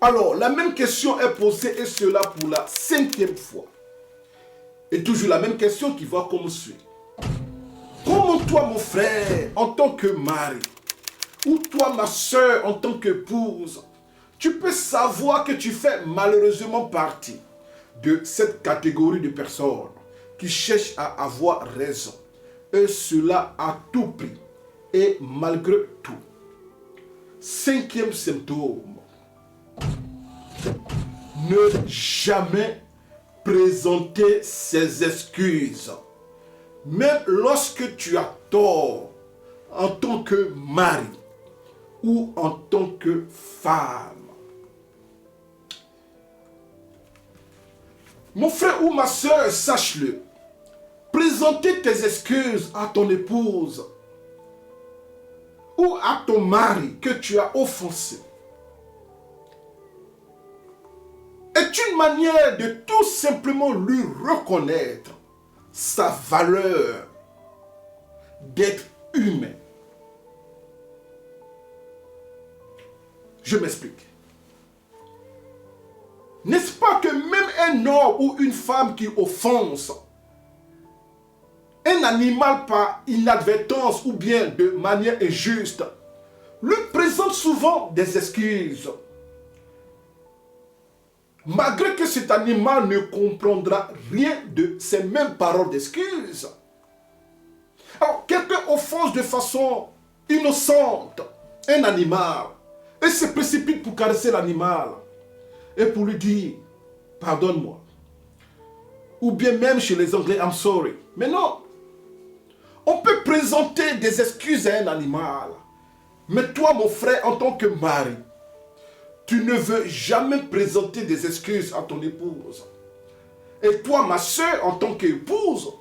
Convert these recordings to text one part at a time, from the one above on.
Alors, la même question est posée et cela pour la 5e fois. Et toujours la même question qui va comme suit. Comment toi, mon frère, en tant que mari, ou toi, ma soeur, en tant qu'épouse, tu peux savoir que tu fais malheureusement partie de cette catégorie de personnes qui cherchent à avoir raison. Et cela à tout prix et malgré tout. 5e symptôme. Ne jamais présenter ses excuses. Même lorsque tu as tort en tant que mari ou en tant que femme. Mon frère ou ma soeur, sache-le. Présenter tes excuses à ton épouse ou à ton mari que tu as offensé est une manière de tout simplement lui reconnaître sa valeur d'être humain. Je m'explique. N'est-ce pas que même un homme ou une femme qui offense un animal par inadvertance ou bien de manière injuste lui présente souvent des excuses, malgré que cet animal ne comprendra rien de ces mêmes paroles d'excuses. Alors, quelqu'un offense de façon innocente un animal et se précipite pour caresser l'animal et pour lui dire « pardonne-moi ». Ou bien même chez les Anglais « I'm sorry ». Mais non, on peut présenter des excuses à un animal. Mais toi, mon frère, en tant que mari, tu ne veux jamais présenter des excuses à ton épouse. Et toi, ma soeur, en tant qu'épouse,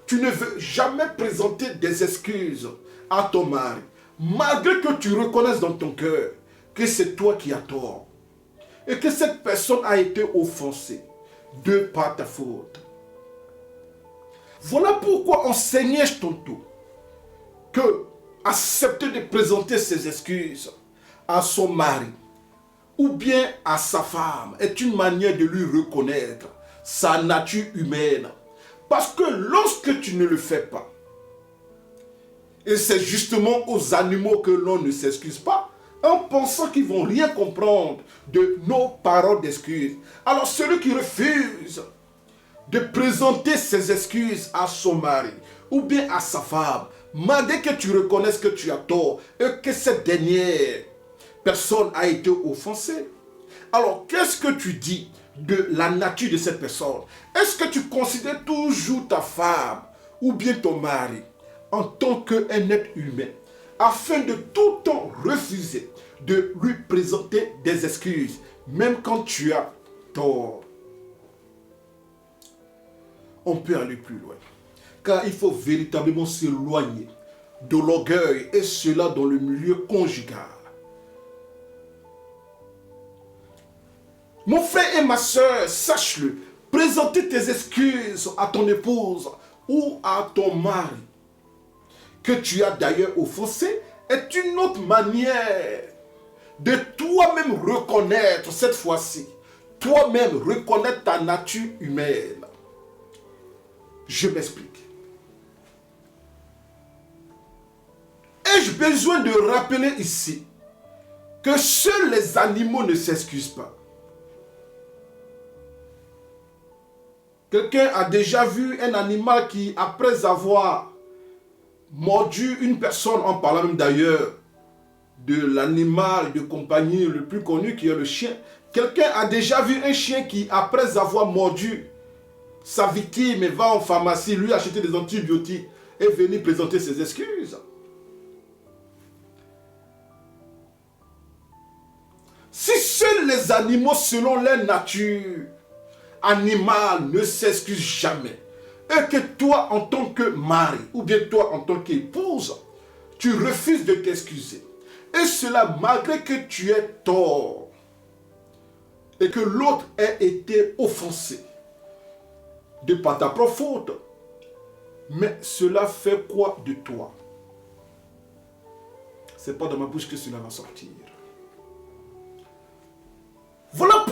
tu ne veux jamais présenter des excuses à ton mari, malgré que tu reconnaisses dans ton cœur que c'est toi qui as tort et que cette personne a été offensée de par ta faute. Voilà pourquoi enseignait tantôt que accepter de présenter ses excuses à son mari ou bien à sa femme est une manière de lui reconnaître sa nature humaine. Parce que lorsque tu ne le fais pas, et c'est justement aux animaux que l'on ne s'excuse pas, en pensant qu'ils ne vont rien comprendre de nos paroles d'excuses. Alors celui qui refuse de présenter ses excuses à son mari ou bien à sa femme, malgré que tu reconnaisses que tu as tort et que cette dernière personne a été offensée. Alors, qu'est-ce que tu dis de la nature de cette personne? Est-ce que tu considères toujours ta femme ou bien ton mari en tant qu'un être humain afin de tout temps refuser de lui présenter des excuses, même quand tu as tort? On peut aller plus loin, car il faut véritablement s'éloigner de l'orgueil, et cela dans le milieu conjugal. Mon frère et ma soeur, sache-le, présenter tes excuses à ton épouse ou à ton mari, que tu as d'ailleurs offensé, est une autre manière de toi-même reconnaître, cette fois-ci, toi-même reconnaître ta nature humaine. Je m'explique. Ai-je besoin de rappeler ici que seuls les animaux ne s'excusent pas? Quelqu'un a déjà vu un animal qui, après avoir mordu une personne, en parlant même d'ailleurs de l'animal de compagnie le plus connu qui est le chien, quelqu'un a déjà vu un chien qui, après avoir mordu sa victime, va en pharmacie, lui acheter des antibiotiques et venir présenter ses excuses? Si seuls les animaux, selon leur nature animale, ne s'excusent jamais, et que toi, en tant que mari, ou bien toi, en tant qu'épouse, tu refuses de t'excuser, et cela malgré que tu aies tort, et que l'autre ait été offensé de par ta propre faute, mais cela fait quoi de toi? C'est pas dans ma bouche que cela va sortir.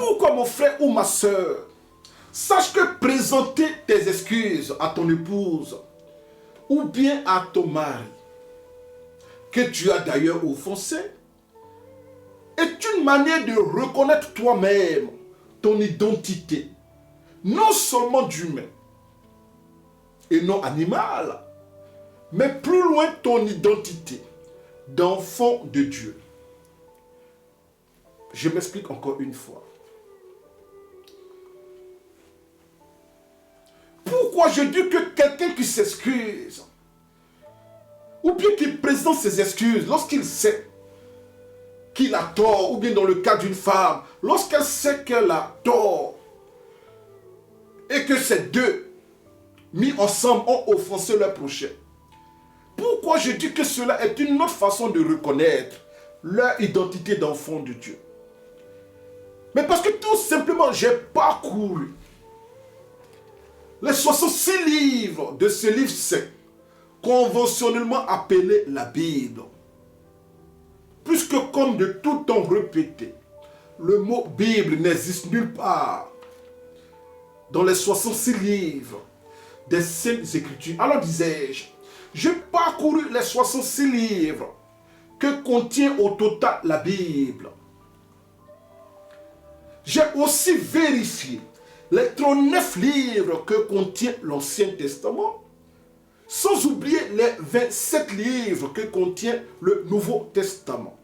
pourquoi mon frère ou ma soeur, sache que présenter tes excuses à ton épouse ou bien à ton mari, que tu as d'ailleurs offensé, est une manière de reconnaître toi-même ton identité, non seulement d'humain et non animal, mais plus loin ton identité d'enfant de Dieu. Je m'explique encore une fois. Pourquoi je dis que quelqu'un qui s'excuse, ou bien qui présente ses excuses lorsqu'il sait qu'il a tort, ou bien dans le cas d'une femme, lorsqu'elle sait qu'elle a tort, et que ces deux, mis ensemble, ont offensé leur prochain. Pourquoi je dis que cela est une autre façon de reconnaître leur identité d'enfant de Dieu? Mais parce que tout simplement, j'ai parcouru les 66 livres de ce livre saint, conventionnellement appelé la Bible. Puisque comme de tout temps répété, le mot Bible n'existe nulle part dans les 66 livres des Saintes Écritures. Alors disais-je, j'ai parcouru les 66 livres que contient au total la Bible. J'ai aussi vérifié les 39 livres que contient l'Ancien Testament, sans oublier les 27 livres que contient le Nouveau Testament.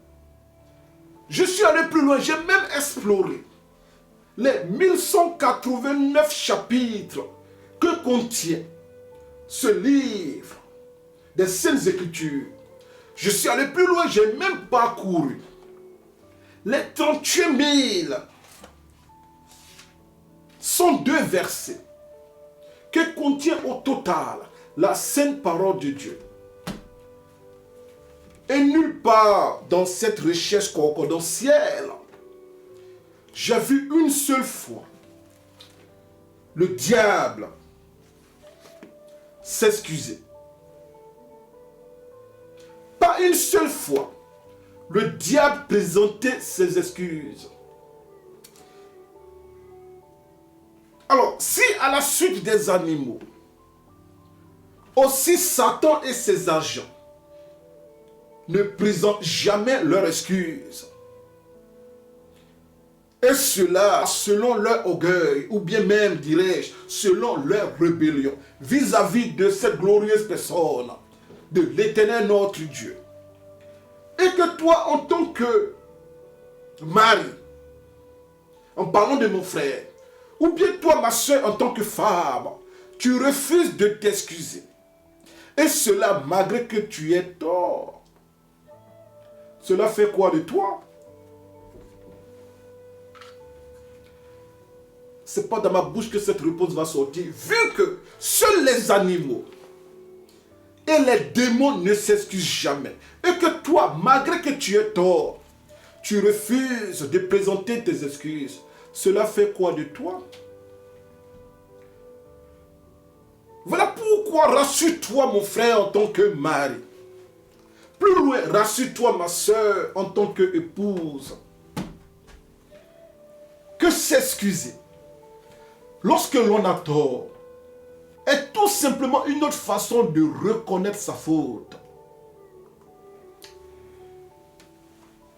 Je suis allé plus loin, j'ai même exploré les 1189 chapitres que contient ce livre des Saintes Écritures. Je suis allé plus loin, j'ai même parcouru les 38 102 versets que contient au total la sainte parole de Dieu. Et nulle part dans cette recherche concordentielle, j'ai vu une seule fois le diable s'excuser. Pas une seule fois, le diable présentait ses excuses. Alors, si à la suite des animaux, aussi Satan et ses agents ne présentent jamais leurs excuses, et cela selon leur orgueil, ou bien même, dirais-je, selon leur rébellion, vis-à-vis de cette glorieuse personne, de l'Éternel notre Dieu. Et que toi, en tant que mari, en parlant de mon frère, ou bien toi, ma soeur, en tant que femme, tu refuses de t'excuser. Et cela malgré que tu aies tort. Cela fait quoi de toi? Ce n'est pas dans ma bouche que cette réponse va sortir, vu que seuls les animaux et les démons ne s'excusent jamais. Et que toi, malgré que tu aies tort, tu refuses de présenter tes excuses. Cela fait quoi de toi? Voilà pourquoi rassure-toi mon frère en tant que mari. Plus loin, rassure-toi ma soeur en tant qu'épouse. Que s'excuser lorsque l'on a tort est tout simplement une autre façon de reconnaître sa faute.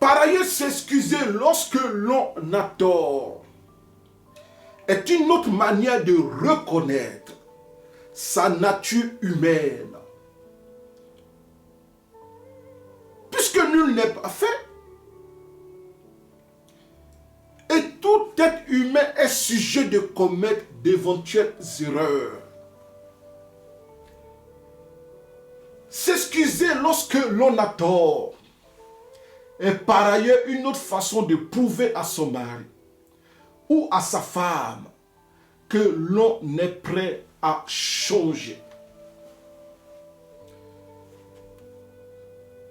Par ailleurs, s'excuser lorsque l'on a tort est une autre manière de reconnaître sa nature humaine. Puisque nul n'est parfait, et tout être humain est sujet de commettre d'éventuelles erreurs. S'excuser lorsque l'on a tort est par ailleurs une autre façon de prouver à son mari ou à sa femme que l'on est prêt à changer.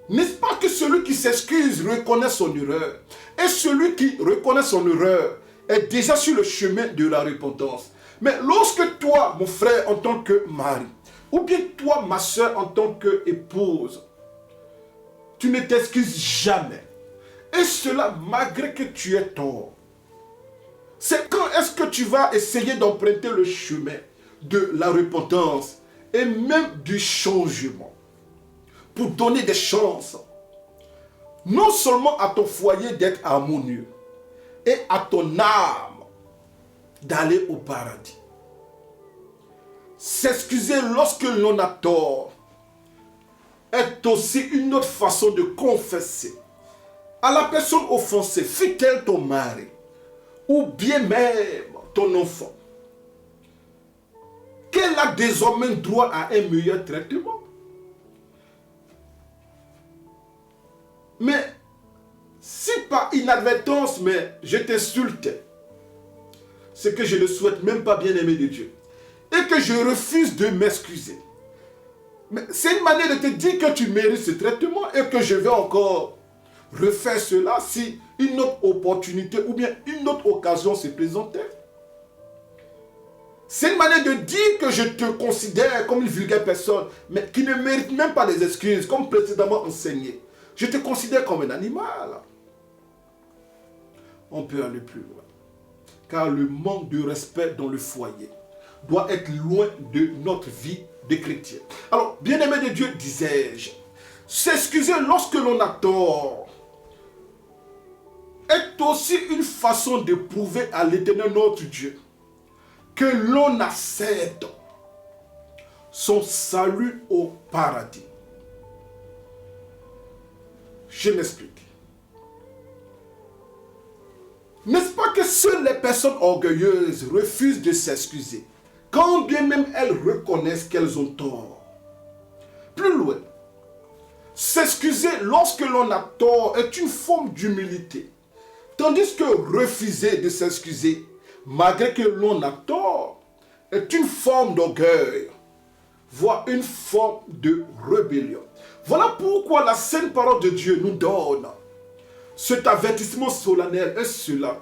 N'est-ce pas que celui qui s'excuse reconnaît son erreur, et celui qui reconnaît son erreur est déjà sur le chemin de la repentance. Mais lorsque toi, mon frère, en tant que mari, ou bien toi, ma soeur, en tant qu'épouse, tu ne t'excuses jamais, et cela malgré que tu aies tort, C'est quand est-ce que tu vas essayer d'emprunter le chemin de la repentance et même du changement pour donner des chances non seulement à ton foyer d'être harmonieux et à ton âme d'aller au paradis. S'excuser lorsque l'on a tort est aussi une autre façon de confesser à la personne offensée, fût-elle ton mari ou bien même ton enfant, qu'elle a désormais droit à un meilleur traitement. Mais si par inadvertance, mais je t'insultais, c'est que je ne souhaite même pas bien aimer de Dieu, et que je refuse de m'excuser. Mais c'est une manière de te dire que tu mérites ce traitement et que je vais encore refaire cela si une autre opportunité ou bien une autre occasion se présentait. C'est une manière de dire que je te considère comme une vulgaire personne, mais qui ne mérite même pas les excuses, comme précédemment enseigné. Je te considère comme un animal. On peut aller plus loin. Car le manque de respect dans le foyer doit être loin de notre vie de chrétien. Alors, bien-aimé de Dieu, disais-je, s'excuser lorsque l'on a tort est aussi une façon de prouver à l'Éternel notre Dieu que l'on accepte son salut au paradis. Je m'explique. N'est-ce pas que seules les personnes orgueilleuses refusent de s'excuser, quand bien même elles reconnaissent qu'elles ont tort? Plus loin, s'excuser lorsque l'on a tort est une forme d'humilité, tandis que refuser de s'excuser, malgré que l'on a tort, est une forme d'orgueil, voire une forme de rébellion. Voilà pourquoi la sainte parole de Dieu nous donne cet avertissement solennel est cela.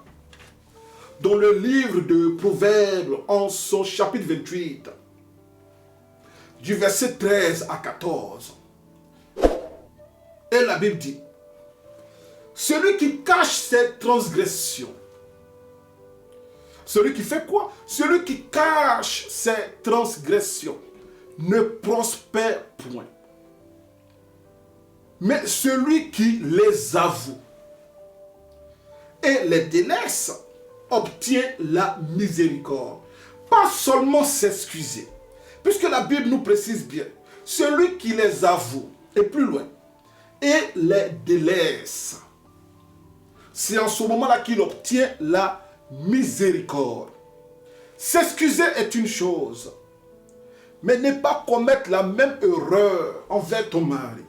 Dans le livre de Proverbes, en son chapitre 28, du verset 13 à 14. Et la Bible dit, celui qui cache ses transgressions, celui qui fait quoi? Celui qui cache ses transgressions ne prospère point. Mais celui qui les avoue et les délaisse obtient la miséricorde. Pas seulement s'excuser, puisque la Bible nous précise bien, celui qui les avoue, et plus loin, et les délaisse, c'est en ce moment-là qu'il obtient la miséricorde. S'excuser est une chose, mais ne pas commettre la même erreur envers ton mari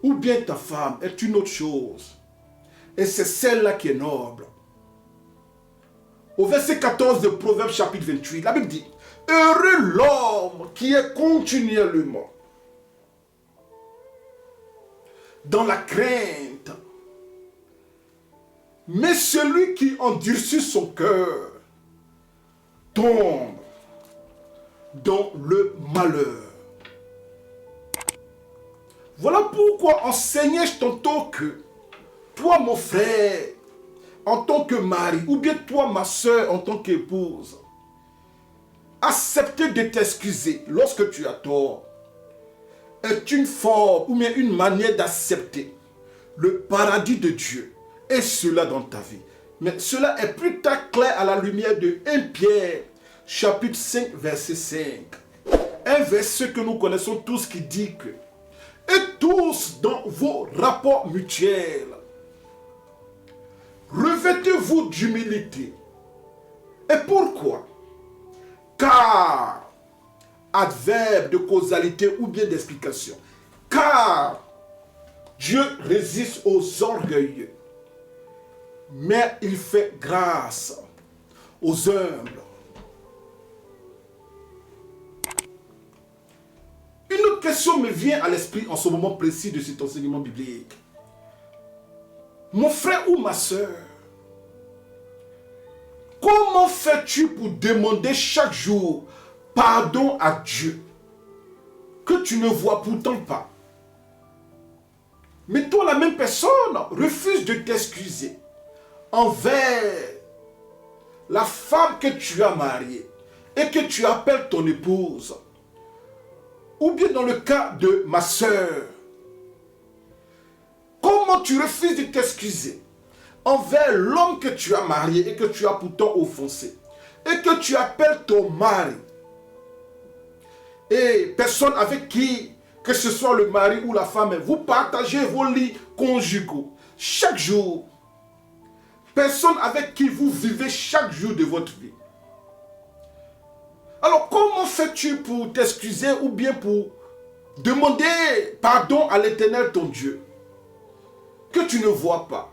ou bien ta femme est une autre chose. Et c'est celle-là qui est noble. Au verset 14 de Proverbes chapitre 28, la Bible dit, heureux l'homme qui est continuellement dans la crainte, mais celui qui endurcit son cœur tombe dans le malheur. Voilà pourquoi enseignais-je tantôt que toi, mon frère, en tant que mari, ou bien toi, ma soeur, en tant qu'épouse, accepter de t'excuser lorsque tu as tort est une forme ou bien une manière d'accepter le paradis de Dieu et cela dans ta vie. Mais cela est plus tard clair à la lumière de 1 Pierre, chapitre 5, verset 5. Un verset que nous connaissons tous qui dit que et tous dans vos rapports mutuels, revêtez-vous d'humilité. Et pourquoi? Car, adverbe de causalité ou bien d'explication, car Dieu résiste aux orgueilleux, mais il fait grâce aux humbles. Une autre question me vient à l'esprit en ce moment précis de cet enseignement biblique. Mon frère ou ma soeur, comment fais-tu pour demander chaque jour pardon à Dieu que tu ne vois pourtant pas? Mais toi, la même personne, refuse de t'excuser envers la femme que tu as mariée et que tu appelles ton épouse, ou bien dans le cas de ma sœur, comment tu refuses de t'excuser envers l'homme que tu as marié et que tu as pourtant offensé, et que tu appelles ton mari, et personne avec qui, que ce soit le mari ou la femme, vous partagez vos lits conjugaux chaque jour, personne avec qui vous vivez chaque jour de votre vie. Alors comment fais-tu pour t'excuser ou bien pour demander pardon à l'Éternel ton Dieu que tu ne vois pas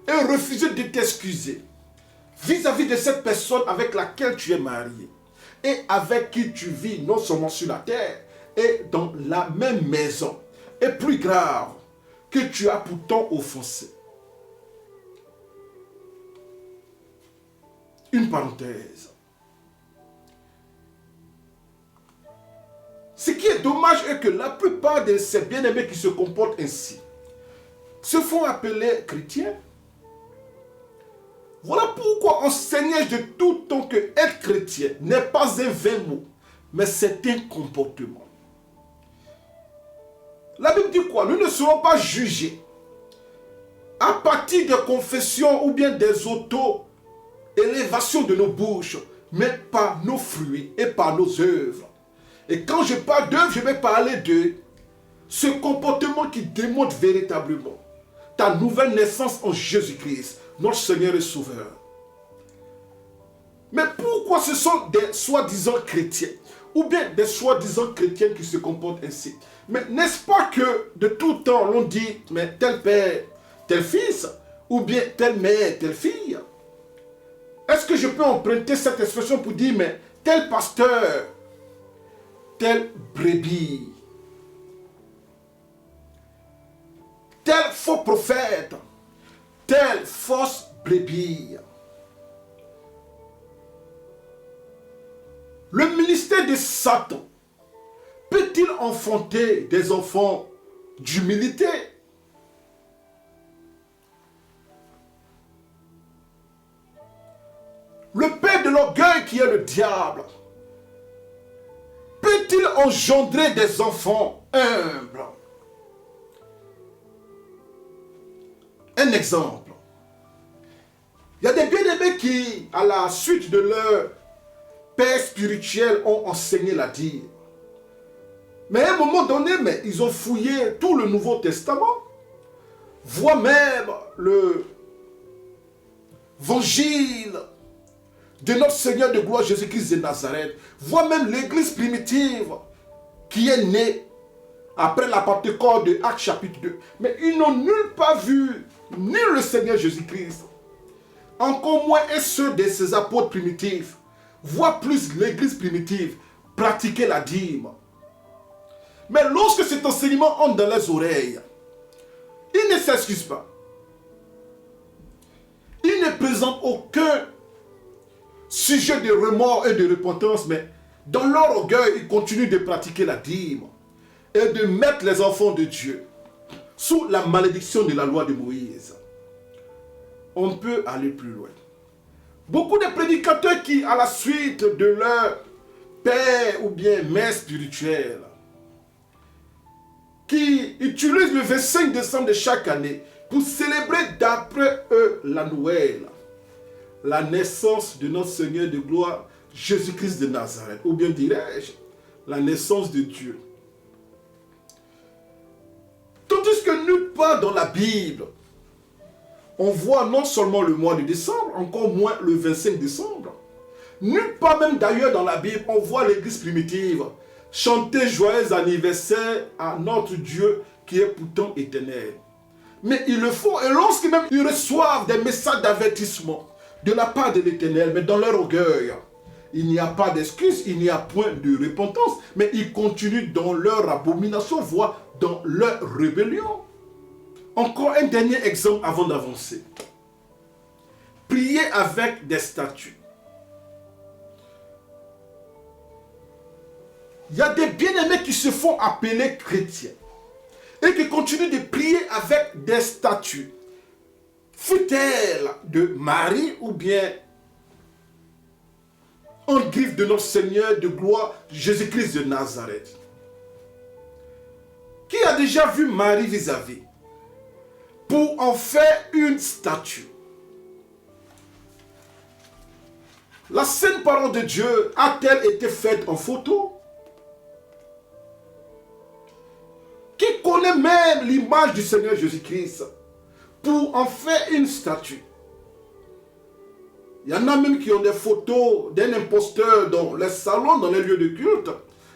et refuser de t'excuser vis-à-vis de cette personne avec laquelle tu es marié et avec qui tu vis non seulement sur la terre et dans la même maison, et plus grave, que tu as pourtant offensé. Une parenthèse. Ce qui est dommage est que la plupart de ces bien-aimés qui se comportent ainsi se font appeler chrétiens. Voilà pourquoi on s'énerve de tout temps que être chrétien n'est pas un vain mot, mais c'est un comportement. La Bible dit quoi? Nous ne serons pas jugés à partir des confessions ou bien des auto-élévations de nos bouches, mais par nos fruits et par nos œuvres. Et quand je parle d'œuvres, je vais parler de ce comportement qui démontre véritablement ta nouvelle naissance en Jésus-Christ, notre Seigneur et Sauveur. Mais pourquoi ce sont des soi-disant chrétiens ou bien des soi-disant chrétiennes qui se comportent ainsi? Mais n'est-ce pas que de tout temps l'on dit, mais tel père, tel fils, ou bien telle mère, telle fille? Est-ce que je peux emprunter cette expression pour dire, mais tel pasteur, tel brebis, tel faux prophète, telle fausse brebis? Le ministère de Satan peut-il enfanter des enfants d'humilité? Le père de l'orgueil qui est le diable peut-il engendrer des enfants humbles? Un exemple. Il y a des bien-aimés qui, à la suite de leur père spirituel, ont enseigné la dire. Mais à un moment donné, mais ils ont fouillé tout le Nouveau Testament, voire même l'évangile de notre Seigneur de gloire Jésus-Christ de Nazareth, voire même l'église primitive qui est née après la Pentecôte de Actes chapitre 2. Mais ils n'ont nulle part vu ni le Seigneur Jésus-Christ, encore moins ceux de ses apôtres primitifs, voire plus l'église primitive, pratiquer la dîme. Mais lorsque cet enseignement entre dans les oreilles, ils ne s'excusent pas. Ils ne présentent aucun sujet de remords et de repentance, mais dans leur orgueil, ils continuent de pratiquer la dîme et de mettre les enfants de Dieu sous la malédiction de la loi de Moïse. On peut aller plus loin. Beaucoup de prédicateurs qui, à la suite de leur père ou bien mère spirituelle, qui utilisent le 25 décembre de chaque année pour célébrer d'après eux la Noël, la naissance de notre Seigneur de gloire, Jésus-Christ de Nazareth, ou bien dirais-je, la naissance de Dieu. Tandis que nulle part dans la Bible, on voit non seulement le mois de décembre, encore moins le 25 décembre. Nulle part même d'ailleurs dans la Bible, on voit l'église primitive chanter joyeux anniversaire à notre Dieu qui est pourtant éternel. Mais ils le font, et lorsque même ils reçoivent des messages d'avertissement de la part de l'Éternel, mais dans leur orgueil, il n'y a pas d'excuse, il n'y a point de repentance, mais ils continuent dans leur abomination, voire dans leur rébellion. Encore un dernier exemple avant d'avancer. Prier avec des statues. Il y a des bien-aimés qui se font appeler chrétiens et qui continuent de prier avec des statues, fût-elles de Marie ou bien en griffe de notre Seigneur de gloire, Jésus-Christ de Nazareth. Qui a déjà vu Marie vis-à-vis pour en faire une statue? La sainte parole de Dieu a-t-elle été faite en photo? Qui connaît même l'image du Seigneur Jésus-Christ pour en faire une statue? Il y en a même qui ont des photos d'un imposteur dans les salons, dans les lieux de culte,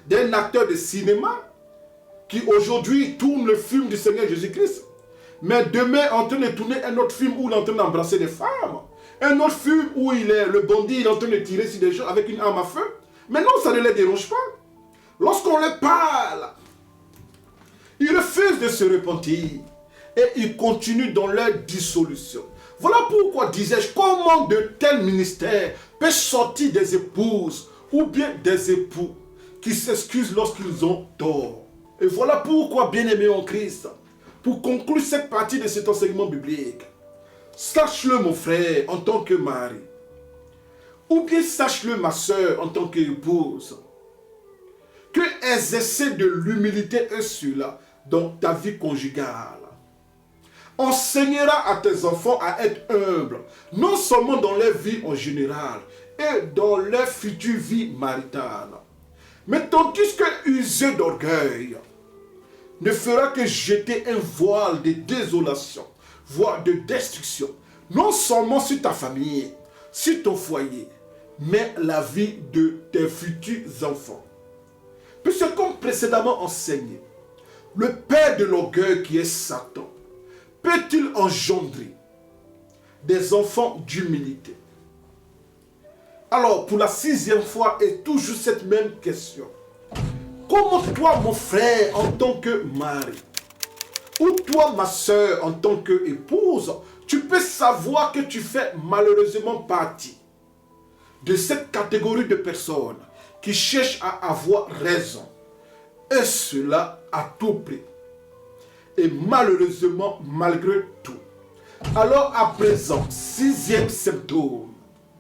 d'un acteur de cinéma qui aujourd'hui tourne le film du Seigneur Jésus-Christ, mais demain en train de tourner un autre film où il est en train d'embrasser des femmes, un autre film où il est le bandit, il est en train de tirer sur des gens avec une arme à feu. Mais non, ça ne les dérange pas. Lorsqu'on leur parle, ils refusent de se repentir et ils continuent dans leur dissolution. Voilà pourquoi, disais-je, comment de tels ministères peuvent sortir des épouses ou bien des époux qui s'excusent lorsqu'ils ont tort. Et voilà pourquoi, bien-aimés en Christ, pour conclure cette partie de cet enseignement biblique, sache-le mon frère en tant que mari, ou bien sache-le ma soeur en tant qu'épouse, que exercer de l'humilité est cela dans ta vie conjugale. Enseignera à tes enfants à être humbles, non seulement dans leur vie en général, et dans leur future vie maritale. Mais tandis que user d'orgueil ne fera que jeter un voile de désolation, voire de destruction, non seulement sur ta famille, sur ton foyer, mais la vie de tes futurs enfants. Puisque comme précédemment enseigné, le père de l'orgueil qui est Satan, peut-il engendrer des enfants d'humilité? Alors, pour la 6e fois, et toujours cette même question. Comment toi, mon frère, en tant que mari, ou toi, ma soeur, en tant qu'épouse, tu peux savoir que tu fais malheureusement partie de cette catégorie de personnes qui cherchent à avoir raison, et cela à tout prix. Et malheureusement, malgré tout. Alors à présent, 6e symptôme.